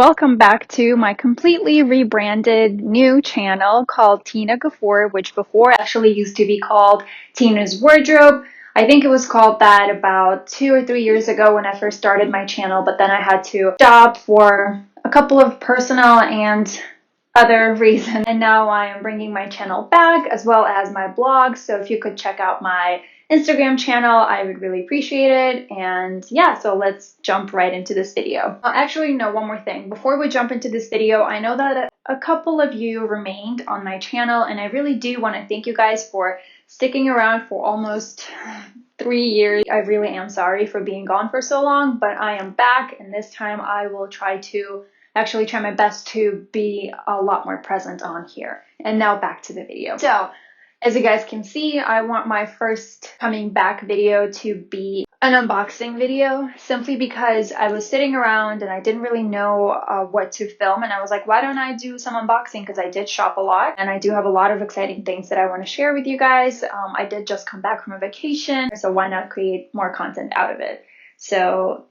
Welcome back to my completely rebranded new channel called Tina Gafur, which before actually used to be called Tina's Wardrobe. I think it was called that about 2 or 3 years ago when I first started my channel, but then I had to stop for a couple of personal and other reasons. And now I am bringing my channel back as well as my blog. So if you could check out my Instagram channel, I would really appreciate it. And yeah, so let's jump right into this video. Actually, no, one more thing. Before we jump into this video, I know that a couple of you remained on my channel, and I really do want to thank you guys for sticking around for almost 3 years. I really am sorry for being gone for so long, but I am back, and this time I will try my best to be a lot more present on here. And now back to the video. So, as you guys can see, I want my first coming back video to be an unboxing video, simply because I was sitting around and I didn't really know what to film, and I was like, why don't I do some unboxing, because I did shop a lot and I do have a lot of exciting things that I want to share with you guys. I did just come back from a vacation, so why not create more content out of it? So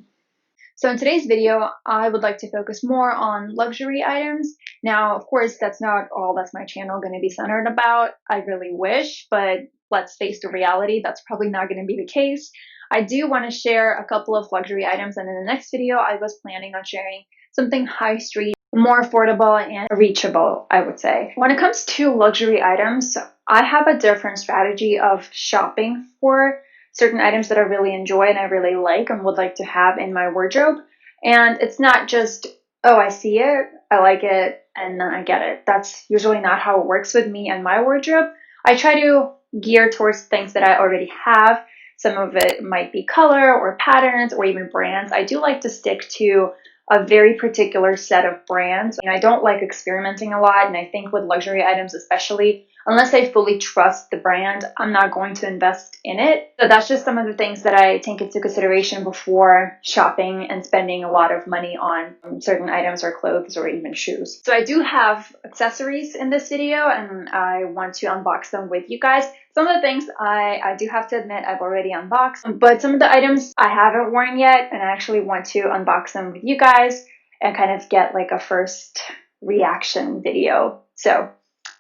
in today's video, I would like to focus more on luxury items. Now, of course, that's not all that's my channel going to be centered about. I really wish, but let's face the reality, that's probably not going to be the case. I do want to share a couple of luxury items, and in the next video, I was planning on sharing something high street, more affordable and reachable, I would say. When it comes to luxury items, I have a different strategy of shopping for certain items that I really enjoy and I really like and would like to have in my wardrobe. And it's not just, oh, I see it, I like it, and then I get it. That's usually not how it works with me and my wardrobe. I try to gear towards things that I already have. Some of it might be color or patterns or even brands. I do like to stick to a very particular set of brands, and I don't like experimenting a lot. And I think with luxury items especially, unless I fully trust the brand, I'm not going to invest in it. So that's just some of the things that I take into consideration before shopping and spending a lot of money on certain items or clothes or even shoes. So I do have accessories in this video, and I want to unbox them with you guys. Some of the things I do have to admit I've already unboxed, but some of the items I haven't worn yet, and I actually want to unbox them with you guys and kind of get like a first reaction video. So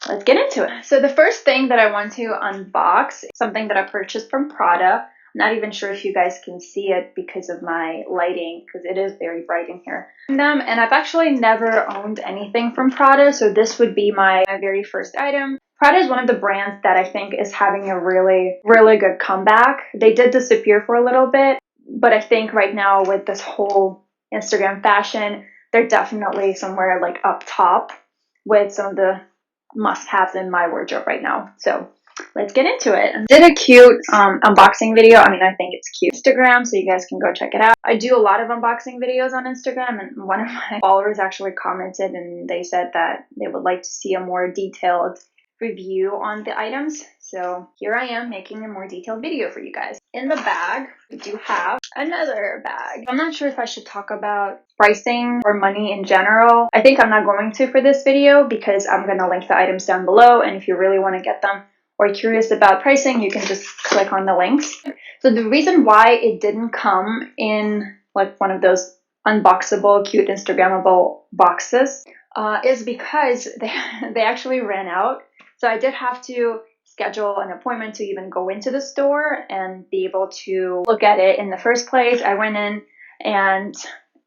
let's get into it. So the first thing that I want to unbox is something that I purchased from Prada. I'm not even sure if you guys can see it because of my lighting, because it is very bright in here. And I've actually never owned anything from Prada, so this would be my very first item. Prada is one of the brands that I think is having a really, really good comeback. They did disappear for a little bit, but I think right now with this whole Instagram fashion, they're definitely somewhere like up top with some of the must-haves in my wardrobe right now. So let's get into it. I did a cute unboxing video. I mean, I think it's cute. Instagram, so you guys can go check it out. I do a lot of unboxing videos on Instagram, and one of my followers actually commented and they said that they would like to see a more detailed review on the items. So here I am making a more detailed video for you guys. In the bag, we do have another bag. I'm not sure if I should talk about pricing or money in general. I think I'm not going to for this video because I'm going to link the items down below, and if you really want to get them or curious about pricing, you can just click on the links. So the reason why it didn't come in like one of those unboxable, cute Instagrammable boxes is because they actually ran out. So I did have to schedule an appointment to even go into the store and be able to look at it in the first place. I went in and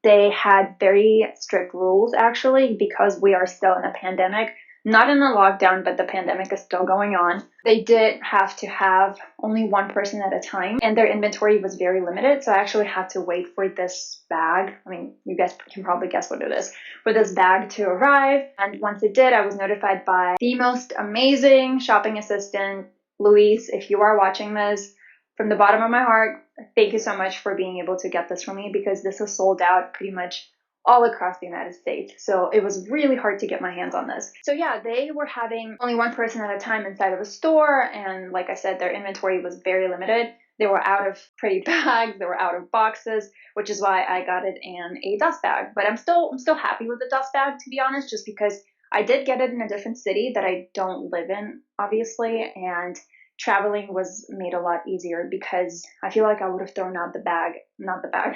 they had very strict rules actually, because we are still in a pandemic. Not in a lockdown, but the pandemic is still going on. They did have to have only one person at a time, and their inventory was very limited. So I actually had to wait for this bag. I mean, you guys can probably guess what it is, for this bag to arrive. And once it did, I was notified by the most amazing shopping assistant, Louise. If you are watching this, from the bottom of my heart, thank you so much for being able to get this for me, because this is sold out pretty much all across the United States. So it was really hard to get my hands on this. So yeah, they were having only one person at a time inside of a store. And like I said, their inventory was very limited. They were out of pretty bags. They were out of boxes, which is why I got it in a dust bag. But I'm still happy with the dust bag, to be honest, just because I did get it in a different city that I don't live in, obviously. And traveling was made a lot easier because I feel like I would have thrown out the bag, not the bag.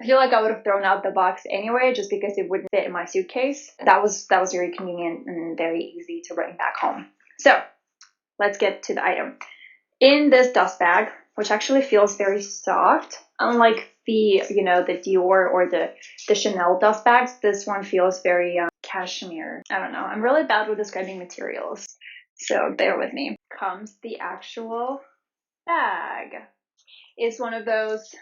I feel like I would have thrown out the box anyway, just because it wouldn't fit in my suitcase. That was very convenient and very easy to bring back home. So let's get to the item. In this dust bag, which actually feels very soft, unlike the the Dior or the Chanel dust bags, this one feels very cashmere. I don't know. I'm really bad with describing materials, so bear with me. Comes the actual bag. It's one of those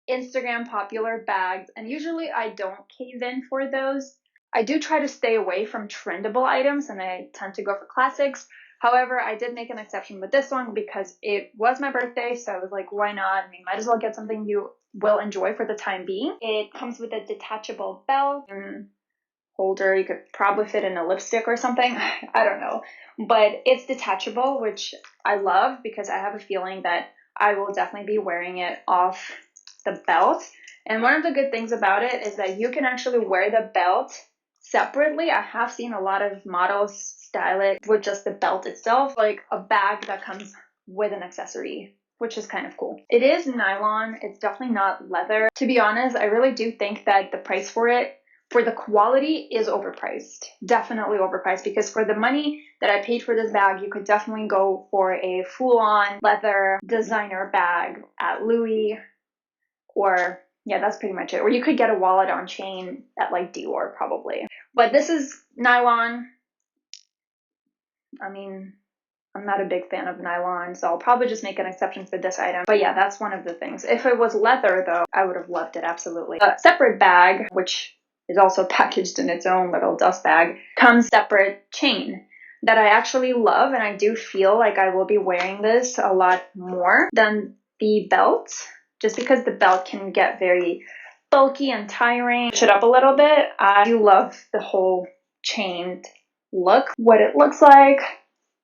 Instagram popular bags, and usually I don't cave in for those. I do try to stay away from trendable items, and I tend to go for classics. However, I did make an exception with this one because it was my birthday, so I was like, why not? I mean, might as well get something you will enjoy for the time being. It comes with a detachable belt and holder. You could probably fit in a lipstick or something. I don't know. But it's detachable, which I love because I have a feeling that I will definitely be wearing it off the belt. And one of the good things about it is that you can actually wear the belt separately. I have seen a lot of models style it with just the belt itself, like a bag that comes with an accessory, which is kind of cool. It is nylon. It's definitely not leather. To be honest, I really do think that the price for it, for the quality, is overpriced. Definitely overpriced, because for the money that I paid for this bag, you could definitely go for a full-on leather designer bag at Louis, or yeah, that's pretty much it. Or you could get a wallet on chain at like Dior probably. But this is nylon. I mean, I'm not a big fan of nylon, so I'll probably just make an exception for this item. But yeah, that's one of the things. If it was leather though, I would have loved it, absolutely. A separate bag, which is also packaged in its own little dust bag, comes separate chain that I actually love, and I do feel like I will be wearing this a lot more than the belt, just because the belt can get very bulky and tiring. Push it up a little bit. I do love the whole chained look, what it looks like.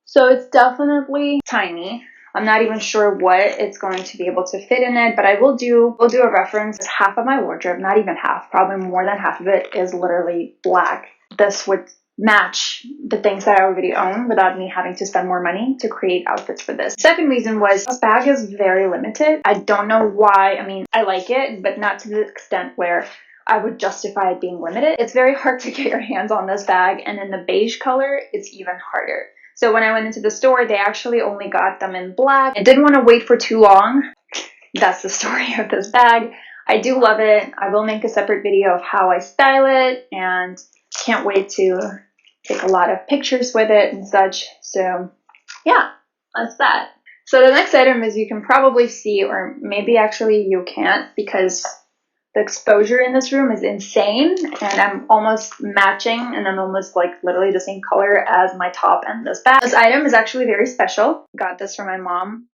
So it's definitely tiny. I'm not even sure what it's going to be able to fit in it, but I will do a reference. Half of my wardrobe, not even half, probably more than half of it, is literally black. This would match the things that I already own without me having to spend more money to create outfits for this. Second reason was this bag is very limited. I don't know why. I mean, I like it, but not to the extent where I would justify it being limited. It's very hard to get your hands on this bag, and in the beige color, it's even harder. So when I went into the store, they actually only got them in black. I didn't want to wait for too long. That's the story of this bag. I do love it. I will make a separate video of how I style it, and can't wait to take a lot of pictures with it and such. So yeah, that's that. So the next item is, you can probably see, or maybe actually you can't, because the exposure in this room is insane, and I'm almost matching, and I'm almost like literally the same color as my top and this bag. This item is actually very special. Got this from my mom,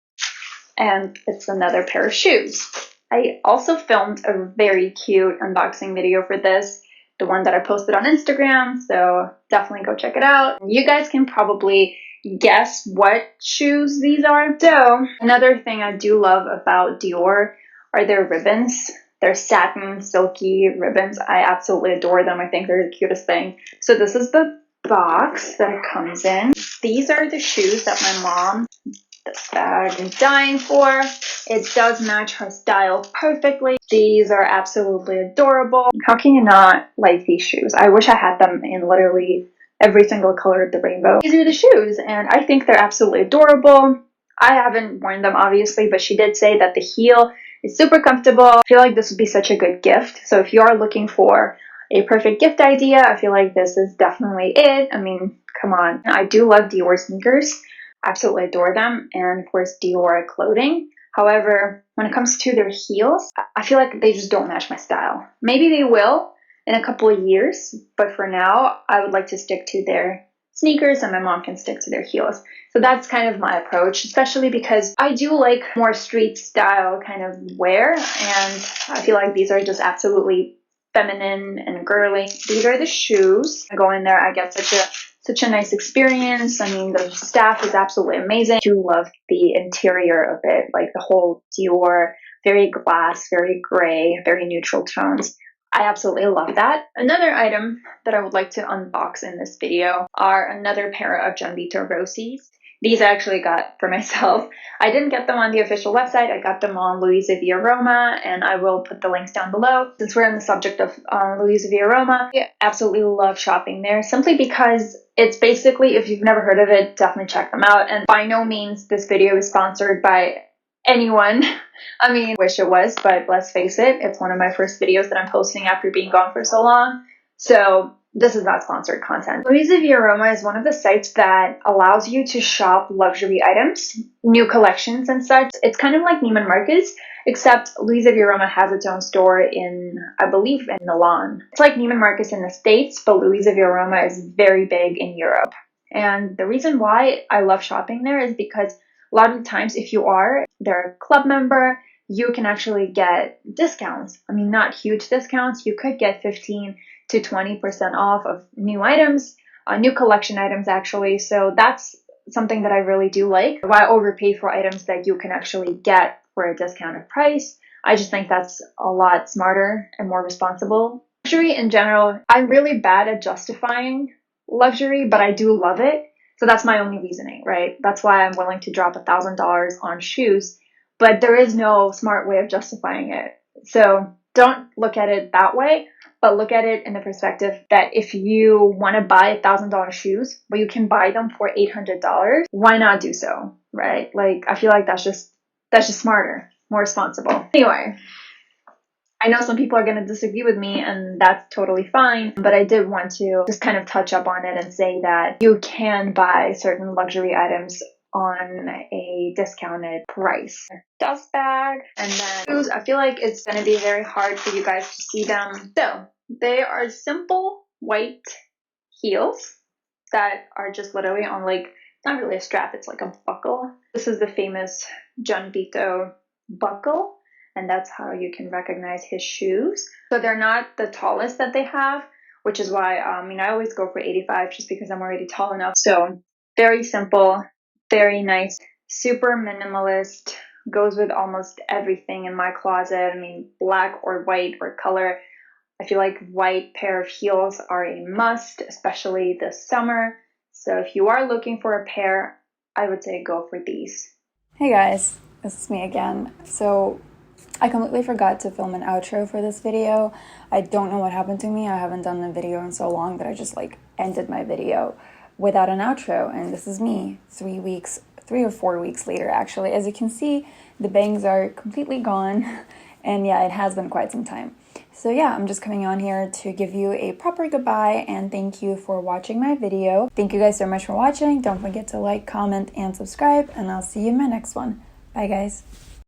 and it's another pair of shoes. I also filmed a very cute unboxing video for this, the one that I posted on Instagram, so definitely go check it out. You guys can probably guess what shoes these are. So another thing I do love about Dior are their ribbons. They're satin, silky ribbons. I absolutely adore them. I think they're the cutest thing. So this is the box that it comes in. These are the shoes that my mom, this bag, is dying for. It does match her style perfectly. These are absolutely adorable. How can you not like these shoes? I wish I had them in literally every single color of the rainbow. These are the shoes, and I think they're absolutely adorable. I haven't worn them, obviously, but she did say that the heel is super comfortable. I feel like this would be such a good gift. So if you are looking for a perfect gift idea, I feel like this is definitely it. I mean, come on. I do love Dior sneakers. Absolutely adore them. And of course, Dior clothing. However, when it comes to their heels, I feel like they just don't match my style. Maybe they will in a couple of years, but for now, I would like to stick to their sneakers, and my mom can stick to their heels. So that's kind of my approach, especially because I do like more street style kind of wear, and I feel like these are just absolutely feminine and girly. These are the shoes. I go in there, I get such a nice experience. I mean, the staff is absolutely amazing. I do love the interior of it, like the whole Dior, very glass, very gray, very neutral tones. I absolutely love that. Another item that I would like to unbox in this video are another pair of GIANVITO Rossi's. These I actually got for myself. I didn't get them on the official website. I got them on Louisa Via Roma, and I will put the links down below. Since we're on the subject of Louisa Via Roma, I absolutely love shopping there simply because it's basically, if you've never heard of it, definitely check them out. And by no means this video is sponsored by anyone. I mean, wish it was, but let's face it, it's one of my first videos that I'm posting after being gone for so long. So this is not sponsored content. Louisa Via Roma is one of the sites that allows you to shop luxury items, new collections and such. It's kind of like Neiman Marcus, except Louisa Via Roma has its own store in, I believe, in Milan. It's like Neiman Marcus in the States, but Louisa Via Roma is very big in Europe. And the reason why I love shopping there is because a lot of the times if you are their club member, you can actually get discounts. I mean, not huge discounts. You could get 15 to 20% off of new items, new collection items actually. So that's something that I really do like. Why overpay for items that you can actually get for a discounted price? I just think that's a lot smarter and more responsible. Luxury in general, I'm really bad at justifying luxury, but I do love it. So that's my only reasoning, right? That's why I'm willing to drop $1,000 on shoes, but there is no smart way of justifying it. So don't look at it that way, but look at it in the perspective that if you want to buy $1,000 shoes, but you can buy them for $800, why not do so, right? Like, I feel like that's just smarter, more responsible. Anyway, I know some people are going to disagree with me, and that's totally fine, but I did want to just kind of touch up on it and say that you can buy certain luxury items on a discounted price. Dust bag, and then shoes. I feel like it's going to be very hard for you guys to see them. So they are simple white heels that are just literally on, like, not really a strap, it's like a buckle. This is the famous GIANVITO buckle, and that's how you can recognize his shoes. So they're not the tallest that they have, which is why I always go for 85 just because I'm already tall enough. So very simple, very nice, super minimalist, goes with almost everything in my closet. I mean, black or white or color. I feel like white pair of heels are a must, especially this summer. So if you are looking for a pair, I would say go for these. Hey guys, this is me again. So I completely forgot to film an outro for this video. I don't know what happened to me. I haven't done a video in so long that I just ended my video without an outro. And this is me 3 or 4 weeks later actually. As you can see, the bangs are completely gone. And yeah, it has been quite some time. So yeah, I'm just coming on here to give you a proper goodbye and thank you for watching my video. Thank you guys so much for watching. Don't forget to like, comment, and subscribe, and I'll see you in my next one. Bye guys.